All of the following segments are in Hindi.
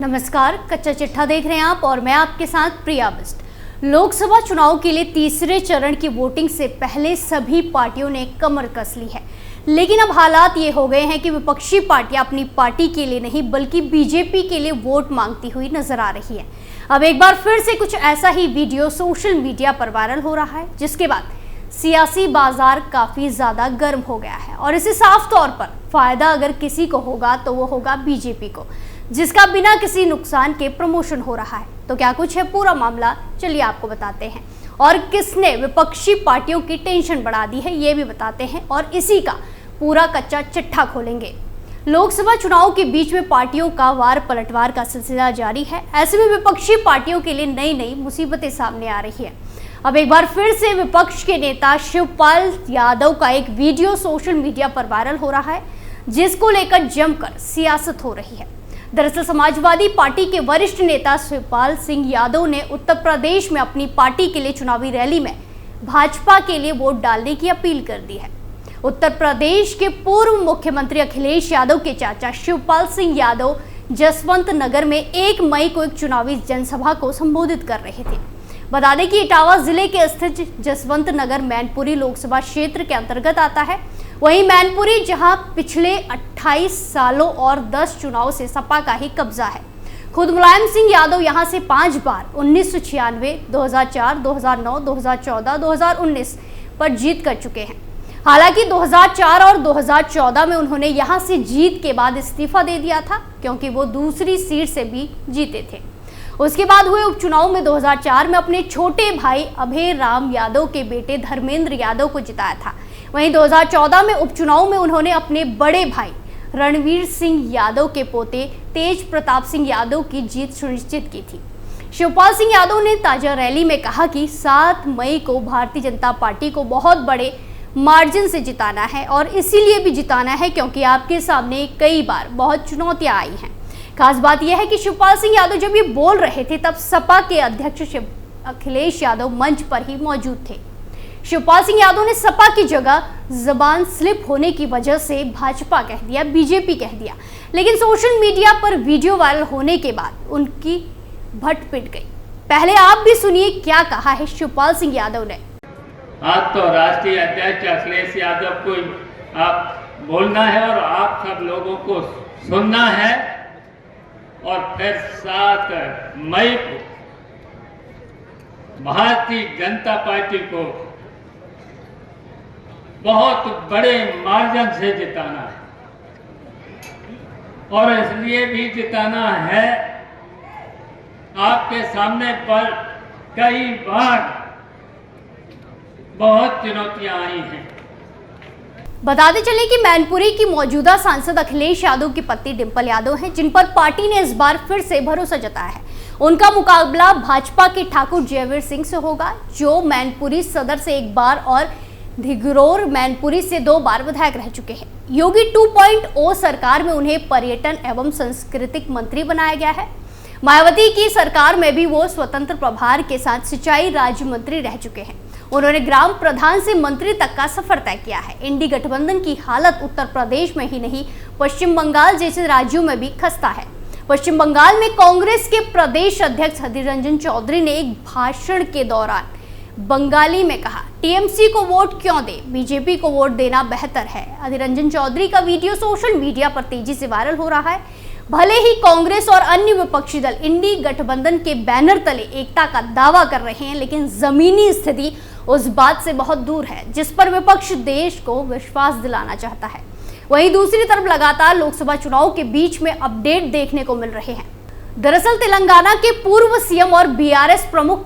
नमस्कार, कच्चा चिट्ठा देख रहे हैं आप और मैं आपके साथ प्रिया बिस्ट। लोकसभा चुनाव के लिए तीसरे चरण की वोटिंग से पहले सभी पार्टियों ने कमर कस ली है, लेकिन अब हालात ये हो गए हैं कि विपक्षी पार्टियां अपनी पार्टी के लिए नहीं बल्कि बीजेपी के लिए वोट मांगती हुई नजर आ रही है। अब एक बार फिर से कुछ ऐसा ही वीडियो सोशल मीडिया पर वायरल हो रहा है, जिसके बाद सियासी बाजार काफी ज्यादा गर्म हो गया है और इसे साफ तौर पर फायदा अगर किसी को होगा तो वो होगा बीजेपी को, जिसका बिना किसी नुकसान के प्रमोशन हो रहा है। तो क्या कुछ है पूरा मामला, चलिए आपको बताते हैं। और किसने विपक्षी पार्टियों की टेंशन बढ़ा दी है ये भी बताते हैं और इसी का पूरा कच्चा चिट्ठा खोलेंगे। लोकसभा चुनाव के बीच में पार्टियों का वार पलटवार का सिलसिला जारी है। ऐसे में विपक्षी पार्टियों के लिए नई नई मुसीबतें सामने आ रही है। अब एक बार फिर से विपक्ष के नेता शिवपाल यादव का एक वीडियो सोशल मीडिया पर वायरल हो रहा है, जिसको लेकर जमकर सियासत हो रही है। दरअसल समाजवादी पार्टी के वरिष्ठ नेता शिवपाल सिंह यादव ने उत्तर प्रदेश में अपनी पार्टी के लिए चुनावी रैली में भाजपा के लिए वोट डालने की अपील कर दी है। उत्तर प्रदेश के पूर्व मुख्यमंत्री अखिलेश यादव के चाचा शिवपाल सिंह यादव जसवंत नगर में 1 मई को एक चुनावी जनसभा को संबोधित कर रहे थे। बता दें कि इटावा जिले के स्थित जसवंत नगर मैनपुरी लोकसभा क्षेत्र के अंतर्गत आता है। वहीं मैनपुरी जहां पिछले 28 सालों और 10 चुनाव से सपा का ही कब्जा है। खुद मुलायम सिंह यादव यहां से 5 बार 1996, 2004, 2009, 2014, 2019 पर जीत कर चुके हैं। हालांकि 2004 और 2014 में उन्होंने यहां से जीत के बाद इस्तीफा दे दिया था, क्योंकि वो दूसरी सीट से भी जीते थे। उसके बाद हुए उपचुनाव में 2004 में अपने छोटे भाई अभय राम यादव के बेटे धर्मेंद्र यादव को जिताया था। वहीं 2014 में उपचुनाव में उन्होंने अपने बड़े भाई रणवीर सिंह यादव के पोते तेज प्रताप सिंह यादव की जीत सुनिश्चित की थी। शिवपाल सिंह यादव ने ताजा रैली में कहा कि 7 मई को भारतीय जनता पार्टी को बहुत बड़े मार्जिन से जिताना है और इसीलिए भी जिताना है क्योंकि आपके सामने कई बार बहुत चुनौतियां आई हैं। खास बात यह है कि शिवपाल सिंह यादव जब ये बोल रहे थे तब सपा के अध्यक्ष अखिलेश यादव मंच पर ही मौजूद थे। शिवपाल सिंह यादव ने सपा की जगह जबान स्लिप होने की वजह से भाजपा कह दिया, बीजेपी कह दिया, लेकिन सोशल मीडिया पर वीडियो वायरल होने के बाद उनकी भट पिट गई। पहले आप भी सुनिए क्या कहा है शिवपाल सिंह यादव ने। आज तो राष्ट्रीय अध्यक्ष अखिलेश यादव को आप बोलना है और आप सब लोगों को सुनना है और फिर 7 मई को भारतीय जनता पार्टी को बहुत बड़े मार्जिन से जिताना है और इसलिए भी जिताना है, आपके सामने पर कई बार बहुत चुनौतियां आई हैं। बताते चले कि मैनपुरी की मौजूदा सांसद अखिलेश यादव की पत्नी डिंपल यादव हैं, जिन पर पार्टी ने इस बार फिर से भरोसा जताया है। उनका मुकाबला भाजपा के ठाकुर जयवीर सिंह से होगा, जो मैनपुरी सदर से 1 बार और धिगरोर मैनपुरी से 2 बार विधायक रह चुके हैं। योगी 2.0 सरकार में उन्हें पर्यटन एवं सांस्कृतिक मंत्री बनाया गया है। मायावती की सरकार में भी वो स्वतंत्र प्रभार के साथ सिंचाई राज्य मंत्री रह चुके हैं। उन्होंने ग्राम प्रधान से मंत्री तक का सफर तय किया है। इंडी गठबंधन की हालत उत्तर प्रदेश में ही नहीं पश्चिम बंगाल जैसे राज्यों में भी खस्ता है। पश्चिम बंगाल में कांग्रेस के प्रदेश अध्यक्ष अधीर रंजन चौधरी ने एक भाषण के दौरान बंगाली में कहा, टीएमसी को वोट क्यों दे, बीजेपी को वोट देना बेहतर है। अधीर रंजन चौधरी का वीडियो सोशल मीडिया पर तेजी से वायरल हो रहा है। भले ही कांग्रेस और अन्य विपक्षी दल इंडी गठबंधन के बैनर तले एकता का दावा कर रहे हैं, लेकिन जमीनी स्थिति उस बात से बहुत दूर है जिस पर विपक्ष देश को विश्वास दिलाना चाहता है। वहीं दूसरी तरफ लगातार लोकसभा चुनाव के बीच में अपडेट देखने को मिल रहे हैं। दरअसल तेलंगाना के पूर्व सीएम और बीआरएस प्रमुख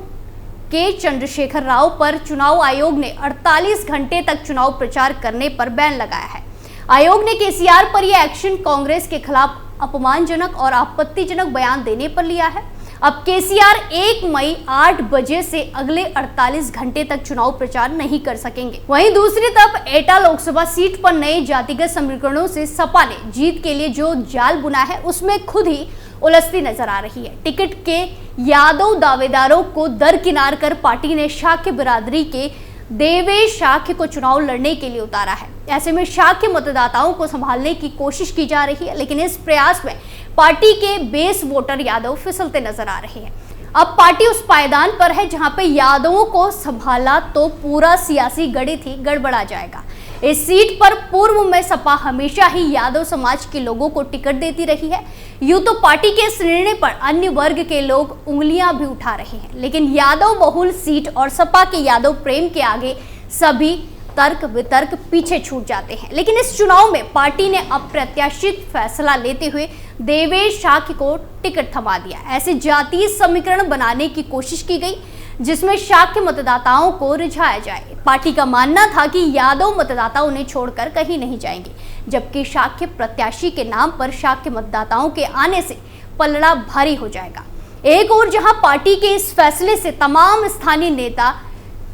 के चंद्रशेखर राव पर चुनाव आयोग ने 48 घंटे तक चुनाव प्रचार करने पर बैन लगाया है। आयोग ने केसीआर पर यह एक्शन कांग्रेस के खिलाफ अपमानजनक और आपत्तिजनक बयान देने पर लिया है। अब केसीआर 1 मई 8 बजे से अगले 48 घंटे तक चुनाव प्रचार नहीं कर सकेंगे। वहीं दूसरी तरफ एटा लोकसभा सीट पर नए जातिगत समीकरणों से सपा ने जीत के लिए जो जाल बुना है उसमें खुद ही उलझती नजर आ रही है। टिकट के यादव दावेदारों को दरकिनार कर पार्टी ने शाक्य बिरादरी के देवेश शाक्य को चुनाव लड़ने के लिए उतारा है। ऐसे में शाक्य मतदाताओं को संभालने की कोशिश की जा रही है, लेकिन इस प्रयास में पार्टी के बेस वोटर यादव फिसलते नजर आ रहे हैं। अब पार्टी उस पायदान पर है जहां पे यादवों को संभाला तो पूरा सियासी गणित ही गड़बड़ा जाएगा। इस सीट पर पूर्व में सपा हमेशा ही यादव समाज के लोगों को टिकट देती रही है। यूं तो पार्टी के इस निर्णय पर अन्य वर्ग के लोग उंगलियां भी उठा रहे हैं, लेकिन यादव बहुल सीट और सपा के यादव प्रेम के आगे सभी तर्क वितर्क पीछे छूट जाते हैं। लेकिन इस चुनाव में पार्टी ने अप्रत्याशित फैसला लेते हुए देवेश शाक्य को टिकट थमा दिया। ऐसे जातीय समीकरण बनाने की कोशिश की गई जिसमें शाक्य मतदाताओं को रिझाया जाए। पार्टी का मानना था कि यादव मतदाता उन्हें छोड़कर कहीं नहीं जाएंगे, जबकि शाक्य प्रत्याशी के नाम पर शाक्य मतदाताओं के आने से पलड़ा भारी हो जाएगा। एक और जहां पार्टी के इस फैसले से तमाम स्थानीय नेता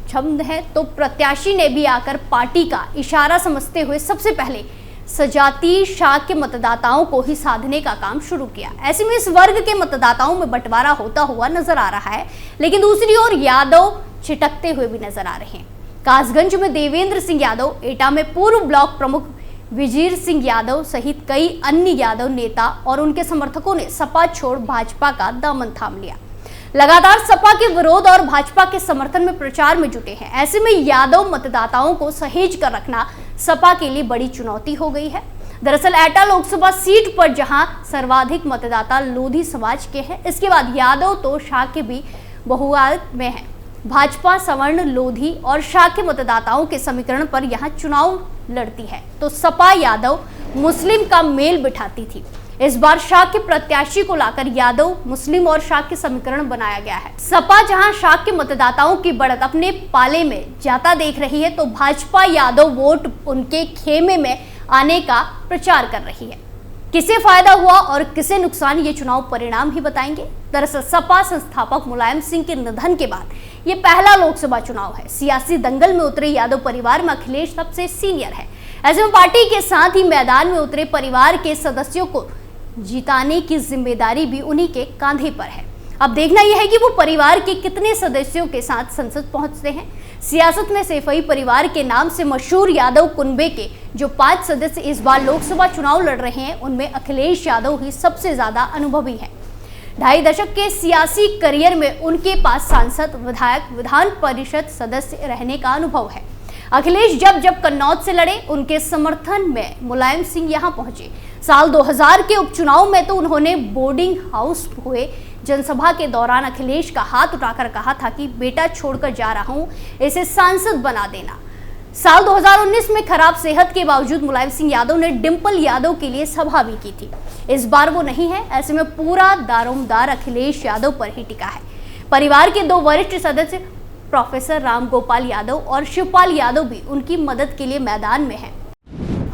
छम्द है, तो प्रत्याशी ने भी आकर पार्टी का इशारा समझते हुए सबसे पहले सजातीय शाक्य मतदाताओं को ही साधने का काम शुरू किया। ऐसे में इस वर्ग के मतदाताओं में बंटवारा होता हुआ नजर आ रहा है, लेकिन दूसरी ओर यादव छिटकते हुए भी नजर आ रहे हैं। कासगंज में देवेंद्र सिंह यादव, एटा में पूर्व ब्लॉक प्रमुख विजीर सिंह यादव सहित कई अन्य यादव नेता और उनके समर्थकों ने सपा छोड़ भाजपा का दामन थाम लिया। लगातार सपा के विरोध और भाजपा के समर्थन में प्रचार में जुटे हैं। ऐसे में यादव मतदाताओं को सहेज कर रखना सपा के लिए बड़ी चुनौती हो गई है। दरअसल एटा लोकसभा सीट पर जहां सर्वाधिक मतदाता लोधी समाज के हैं, इसके बाद यादव तो शाक्य भी बहुआयत में है। भाजपा सवर्ण, लोधी और शाक्य मतदाताओं के समीकरण पर यहां चुनाव लड़ती है, तो सपा यादव मुस्लिम का मेल बिठाती थी। इस बार शाक्य प्रत्याशी को लाकर यादव मुस्लिम और शाक्य समीकरण बनाया गया है। सपा जहां शाक्य मतदाताओं की बढ़त अपने पाले में जाता देख रही है, तो भाजपा यादव वोट उनके खेमे में आने का प्रचार कर रही है। किसे फायदा हुआ और किसे नुकसान, ये चुनाव परिणाम ही बताएंगे। दरअसल सपा संस्थापक मुलायम सिंह के निधन के बाद ये पहला लोकसभा चुनाव है। सियासी दंगल में उतरे यादव परिवार में अखिलेश सबसे सीनियर है। ऐसे में पार्टी के साथ ही मैदान में उतरे परिवार के सदस्यों को जिताने की जिम्मेदारी भी उन्हीं के कांधे पर है। अब देखना यह है कि वो परिवार के कितने सदस्यों के साथ संसद पहुंचते हैं। सियासत में सैफई परिवार के नाम से मशहूर यादव कुनबे के जो 5 सदस्य इस बार लोकसभा चुनाव लड़ रहे हैं, उनमें अखिलेश यादव ही सबसे ज्यादा अनुभवी है। 2.5 दशक के सियासी करियर में उनके पास सांसद, विधायक, विधान परिषद सदस्य रहने का अनुभव है। अखिलेश जब कन्नौज से लड़े, उनके समर्थन में मुलायम सिंह यहां पहुंचे। साल 2000 के उपचुनाव में तो उन्होंने बोर्डिंग हाउस हुए जनसभा के दौरान अखिलेश का हाथ उठाकर कहा था कि बेटा छोड़कर जा रहा हूं, इसे सांसद बना देना। साल 2019 में खराब सेहत के बावजूद मुलायम सिंह यादव ने डिंपल यादव के लिए सभा भी की थी। इस बार वो नहीं है। ऐसे में पूरा दारोमदार अखिलेश यादव पर ही टिका है। परिवार के 2 वरिष्ठ सदस्य प्रोफेसर राम गोपाल यादव और शिवपाल यादव भी उनकी मदद के लिए मैदान में हैं।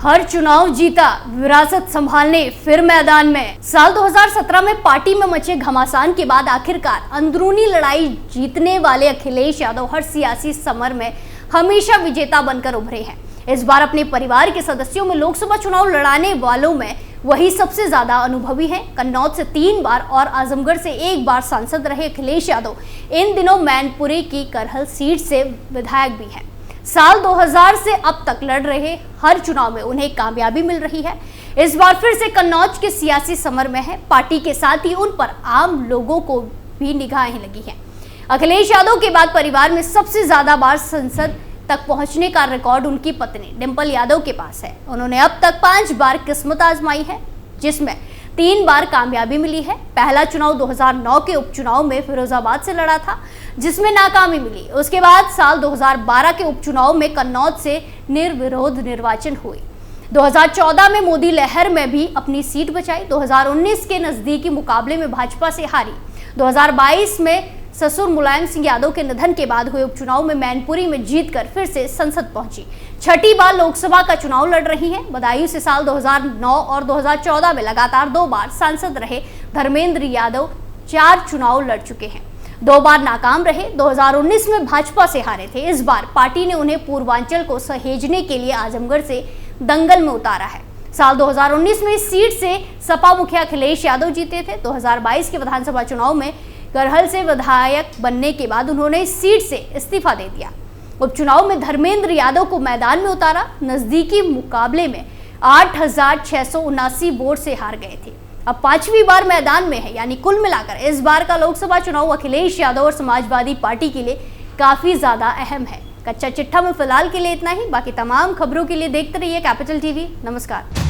हर चुनाव जीता, विरासत संभालने फिर मैदान में। साल 2017 में पार्टी में मचे घमासान के बाद आखिरकार अंदरूनी लड़ाई जीतने वाले अखिलेश यादव हर सियासी समर में हमेशा विजेता बनकर उभरे हैं। इस बार अपने परिवार के सदस्यों में लोकसभा चुनाव लड़ाने वालों में वही सबसे ज्यादा अनुभवी हैं। कन्नौज से 3 बार और आजमगढ़ से 1 बार सांसद रहे अखिलेश यादव इन दिनों मैनपुरी की करहल सीट से विधायक भी हैं। साल 2000 से अब तक लड़ रहे हर चुनाव में उन्हें कामयाबी मिल रही है। इस बार फिर से कन्नौज के सियासी समर में है। पार्टी के साथ ही उन पर आम लोगों को भी निगाहें लगी हैं। अखिलेश यादव के बाद परिवार में सबसे ज्यादा बार संसद तक पहुंचने का रिकॉर्ड उनकी पत्नी डिंपल यादव के पास है। उन्होंने अब तक 5 बार किस्मत आजमाई है, जिसमें 3 बार कामयाबी मिली है। पहला चुनाव 2009 के उपचुनाव में फिरोजाबाद से लड़ा था, जिसमें नाकामी मिली। उसके बाद साल 2012 के उपचुनाव में कन्नौज से निर्विरोध निर्वाचन हुए। 2014 में मोदी लहर में भी अपनी सीट बचाई। 2019 के नजदीकी मुकाबले में भाजपा से हारी। 2022 में ससुर मुलायम सिंह यादव के निधन के बाद हुए उपचुनाव में मैनपुरी में जीतकर फिर से संसद पहुंची। 6ठी बार लोकसभा का चुनाव लड़ रही हैं। बदायूं से साल 2009 और 2014 में लगातार 2 बार सांसद रहे धर्मेंद्र यादव 4 चुनाव लड़ चुके हैं, 2 बार नाकाम रहे। 2019 में भाजपा से हारे थे। इस बार पार्टी ने उन्हें पूर्वांचल को सहेजने के लिए आजमगढ़ से दंगल में उतारा है। साल 2019 में इस सीट से सपा मुखिया अखिलेश यादव जीते थे। 2022 के विधानसभा चुनाव में करहल से विधायक बनने के बाद उन्होंने इस सीट से इस्तीफा दे दिया। उपचुनाव में धर्मेंद्र यादव को मैदान में उतारा। नजदीकी मुकाबले में 8,679 वोट से हार गए थे। अब 5वीं बार मैदान में है, यानी कुल मिलाकर इस बार का लोकसभा चुनाव अखिलेश यादव और समाजवादी पार्टी के लिए काफी ज्यादा अहम है। कच्चा चिट्ठा में फिलहाल के लिए इतना ही। बाकी तमाम खबरों के लिए देखते रहिए कैपिटल टीवी। नमस्कार।